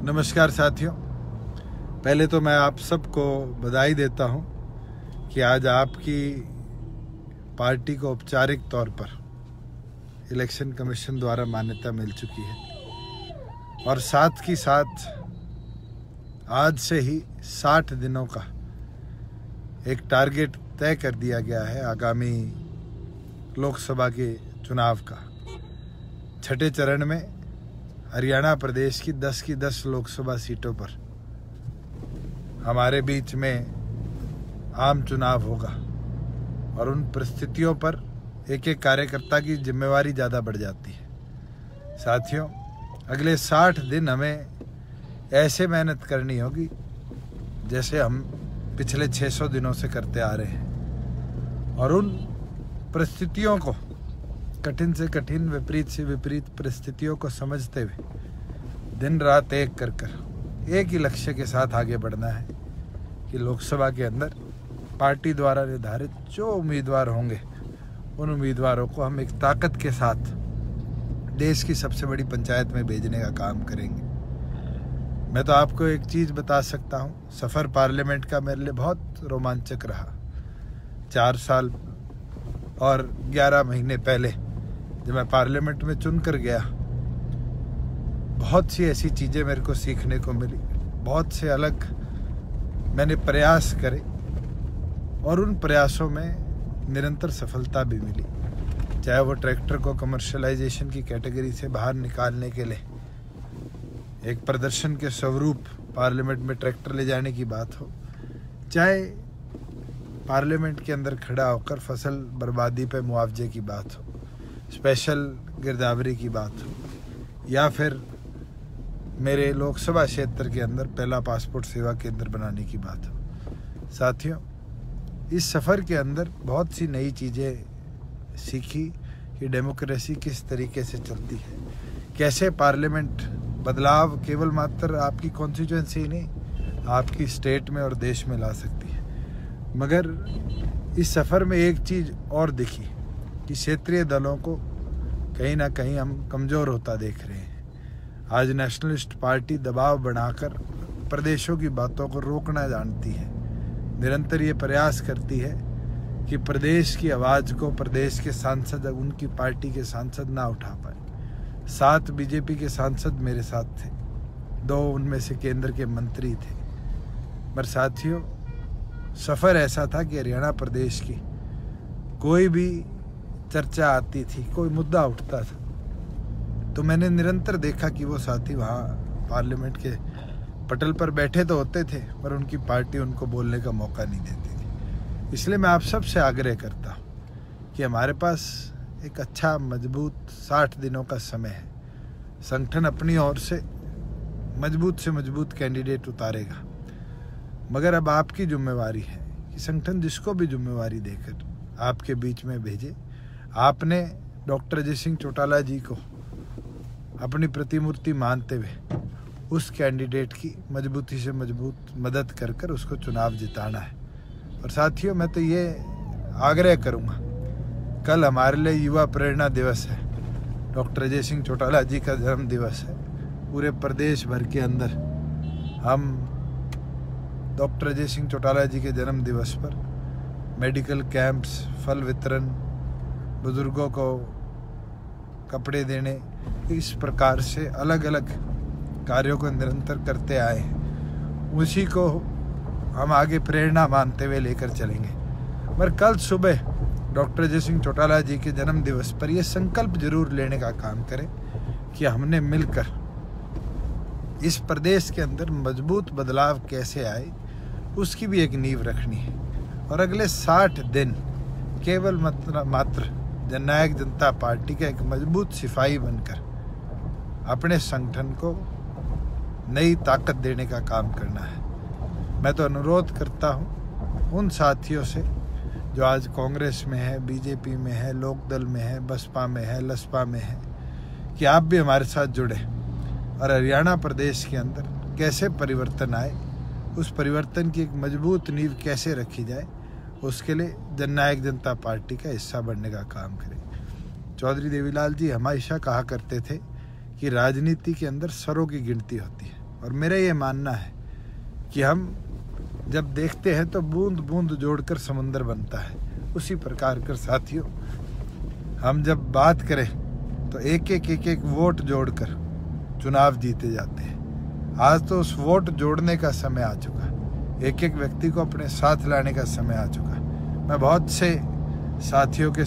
नमस्कार साथियों, पहले तो मैं आप सबको बधाई देता हूं कि आज आपकी पार्टी को औपचारिक तौर पर इलेक्शन कमीशन द्वारा मान्यता मिल चुकी है और साथ ही साथ आज से ही 60 दिनों का एक टारगेट तय कर दिया गया है आगामी लोकसभा के चुनाव का। छठे चरण में हरियाणा प्रदेश की 10 लोकसभा सीटों पर हमारे बीच में आम चुनाव होगा और उन परिस्थितियों पर एक एक कार्यकर्ता की जिम्मेवारी ज़्यादा बढ़ जाती है। साथियों, अगले 60 दिन हमें ऐसे मेहनत करनी होगी जैसे हम पिछले 600 दिनों से करते आ रहे हैं और उन परिस्थितियों को, कठिन से कठिन, विपरीत से विपरीत परिस्थितियों को समझते हुए दिन रात एक कर एक ही लक्ष्य के साथ आगे बढ़ना है कि लोकसभा के अंदर पार्टी द्वारा निर्धारित जो उम्मीदवार होंगे उन उम्मीदवारों को हम एक ताकत के साथ देश की सबसे बड़ी पंचायत में भेजने का काम करेंगे। मैं तो आपको एक चीज़ बता सकता हूँ, सफ़र पार्लियामेंट का मेरे लिए बहुत रोमांचक रहा। 4 साल और 11 महीने पहले जब मैं पार्लियामेंट में चुनकर गया, बहुत सी ऐसी चीज़ें मेरे को सीखने को मिली, बहुत से अलग मैंने प्रयास करे और उन प्रयासों में निरंतर सफलता भी मिली। चाहे वो ट्रैक्टर को कमर्शलाइजेशन की कैटेगरी से बाहर निकालने के लिए एक प्रदर्शन के स्वरूप पार्लियामेंट में ट्रैक्टर ले जाने की बात हो, चाहे पार्लियामेंट के अंदर खड़ा होकर फसल बर्बादी पे मुआवजे की बात हो, स्पेशल गिरदावरी की बात हो, या फिर मेरे लोकसभा क्षेत्र के अंदर पहला पासपोर्ट सेवा केंद्र बनाने की बात हो। साथियों, इस सफ़र के अंदर बहुत सी नई चीज़ें सीखी कि डेमोक्रेसी किस तरीके से चलती है, कैसे पार्लियामेंट बदलाव केवल मात्र आपकी कॉन्स्टिट्यूएंसी ही नहीं, आपकी स्टेट में और देश में ला सकती है। मगर इस सफ़र में एक चीज़ और दिखी कि क्षेत्रीय दलों को कहीं ना कहीं हम कमज़ोर होता देख रहे हैं। आज नेशनलिस्ट पार्टी दबाव बढ़ाकर प्रदेशों की बातों को रोकना जानती है, निरंतर ये प्रयास करती है कि प्रदेश की आवाज़ को प्रदेश के सांसद, उनकी पार्टी के सांसद ना उठा पाए। 7 बीजेपी के सांसद मेरे साथ थे, 2 उनमें से केंद्र के मंत्री थे। पर साथियों, सफ़र ऐसा था कि हरियाणा प्रदेश की कोई भी चर्चा आती थी, कोई मुद्दा उठता था, तो मैंने निरंतर देखा कि वो साथी वहाँ पार्लियामेंट के पटल पर बैठे तो होते थे पर उनकी पार्टी उनको बोलने का मौका नहीं देती थी। इसलिए मैं आप सबसे आग्रह करता हूँ कि हमारे पास एक अच्छा मजबूत 60 दिनों का समय है। संगठन अपनी ओर से मजबूत कैंडिडेट उतारेगा, मगर अब आपकी जिम्मेवारी है कि संगठन जिसको भी जिम्मेवारी देकर आपके बीच में भेजे। आपने डॉक्टर अजय सिंह चौटाला जी को अपनी प्रतिमूर्ति मानते हुए उस कैंडिडेट की मजबूती से मजबूत मदद कर कर उसको चुनाव जिताना है। और साथियों, मैं तो ये आग्रह करूँगा, कल हमारे लिए युवा प्रेरणा दिवस है, डॉक्टर अजय सिंह चौटाला जी का जन्म दिवस है। पूरे प्रदेश भर के अंदर हम डॉक्टर अजय सिंह चौटाला जी के जन्म दिवस पर मेडिकल कैंप्स, फल वितरण, बुजुर्गों को कपड़े देने, इस प्रकार से अलग अलग कार्यों को निरंतर करते आए हैं। उसी को हम आगे प्रेरणा मानते हुए लेकर चलेंगे। पर कल सुबह डॉक्टर अजय सिंह चौटाला जी के जन्म दिवस पर यह संकल्प जरूर लेने का काम करें कि हमने मिलकर इस प्रदेश के अंदर मजबूत बदलाव कैसे आए, उसकी भी एक नींव रखनी है। और अगले 60 दिन केवल मात्र जननायक जनता पार्टी का एक मजबूत सिपाही बनकर अपने संगठन को नई ताकत देने का काम करना है। मैं तो अनुरोध करता हूँ उन साथियों से जो आज कांग्रेस में है, बीजेपी में है, लोकदल में है, बसपा में है, लसपा में है, कि आप भी हमारे साथ जुड़े और हरियाणा प्रदेश के अंदर कैसे परिवर्तन आए, उस परिवर्तन की एक मजबूत नींव कैसे रखी जाए, उसके लिए जननायक जनता पार्टी का हिस्सा बनने का काम करें। चौधरी देवीलाल जी हमेशा कहा करते थे कि राजनीति के अंदर स्वरों की गिनती होती है। और मेरा ये मानना है कि हम जब देखते हैं तो बूंद बूंद जोड़कर समुंदर बनता है। उसी प्रकार कर साथियों, हम जब बात करें तो एक एक वोट जोड़कर चुनाव जीते जाते हैं। आज तो उस वोट जोड़ने का समय आ चुका, एक एक व्यक्ति को अपने साथ लाने का समय आ चुका। मैं बहुत से साथियों के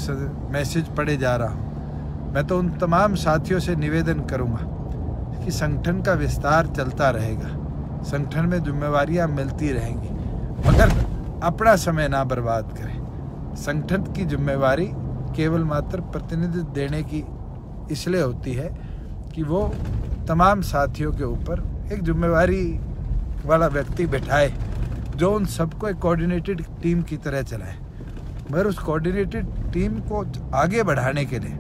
मैसेज पढ़े जा रहा हूँ। मैं तो उन तमाम साथियों से निवेदन करूँगा कि संगठन का विस्तार चलता रहेगा, संगठन में जिम्मेवारियाँ मिलती रहेंगी, मगर अपना समय ना बर्बाद करें। संगठन की जिम्मेवारी केवल मात्र प्रतिनिधित्व देने की इसलिए होती है कि वो तमाम साथियों के ऊपर एक जिम्मेवारी वाला व्यक्ति बैठाए जो उन सबको एक कोऑर्डिनेटेड टीम की तरह चलाए। मगर उस कोऑर्डिनेटेड टीम को आगे बढ़ाने के लिए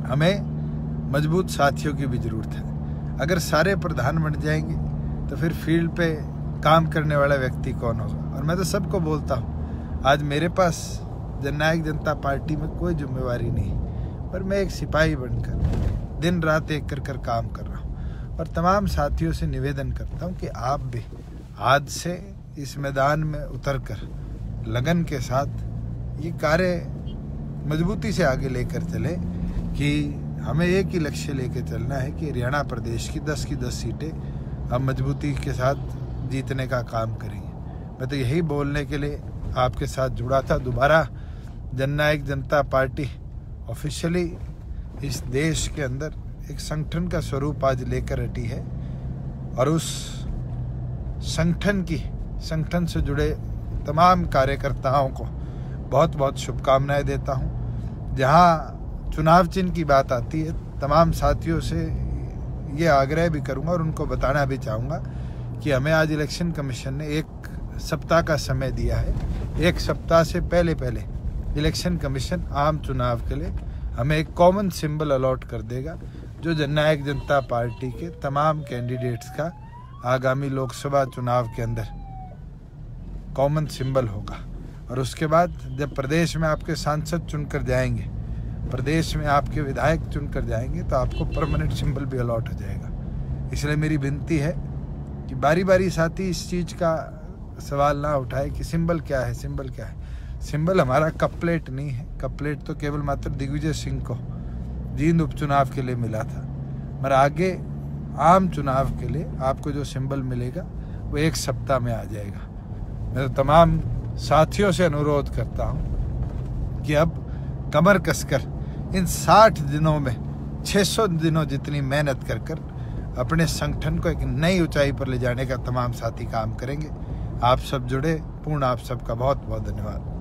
हमें मजबूत साथियों की भी ज़रूरत है। अगर सारे प्रधान बन जाएंगे तो फिर फील्ड पे काम करने वाला व्यक्ति कौन होगा। और मैं तो सबको बोलता हूँ, आज मेरे पास जननायक जनता पार्टी में कोई जिम्मेवारी नहीं, पर मैं एक सिपाही बनकर दिन रात एक कर काम कर रहा हूँ। और तमाम साथियों से निवेदन करता हूँ कि आप भी आज से इस मैदान में उतरकर लगन के साथ ये कार्य मजबूती से आगे लेकर चले कि हमें एक ही लक्ष्य लेकर चलना है कि हरियाणा प्रदेश की 10 की 10 सीटें हम मजबूती के साथ जीतने का काम करेंगे। मैं तो यही बोलने के लिए आपके साथ जुड़ा था। दोबारा जननायक जनता पार्टी ऑफिशियली इस देश के अंदर एक संगठन का स्वरूप आज लेकर हटी है और उस संगठन से जुड़े तमाम कार्यकर्ताओं को बहुत बहुत शुभकामनाएं देता हूं। जहां चुनाव चिन्ह की बात आती है, तमाम साथियों से ये आग्रह भी करूंगा और उनको बताना भी चाहूँगा कि हमें आज इलेक्शन कमीशन ने 1 सप्ताह का समय दिया है। 1 सप्ताह से पहले इलेक्शन कमीशन आम चुनाव के लिए हमें एक कॉमन सिंबल अलॉट कर देगा जो जननायक जनता पार्टी के तमाम कैंडिडेट्स का आगामी लोकसभा चुनाव के अंदर कॉमन सिंबल होगा। और उसके बाद जब प्रदेश में आपके सांसद चुनकर जाएंगे, प्रदेश में आपके विधायक चुनकर जाएंगे, तो आपको परमानेंट सिंबल भी अलॉट हो जाएगा। इसलिए मेरी विनती है कि बारी बारी साथी इस चीज़ का सवाल ना उठाए कि सिंबल क्या है, सिंबल क्या है। सिंबल हमारा कप प्लेट नहीं है। कप प्लेट तो केवल मात्र दिग्विजय सिंह को जींद उपचुनाव के लिए मिला था, मगर आगे आम चुनाव के लिए आपको जो सिंबल मिलेगा वो 1 सप्ताह में आ जाएगा। मैं तो तमाम साथियों से अनुरोध करता हूँ कि अब कमर कसकर इन 60 दिनों में 600 दिनों जितनी मेहनत कर अपने संगठन को एक नई ऊंचाई पर ले जाने का तमाम साथी काम करेंगे। आप सब जुड़े, पूर्ण आप सबका बहुत बहुत धन्यवाद।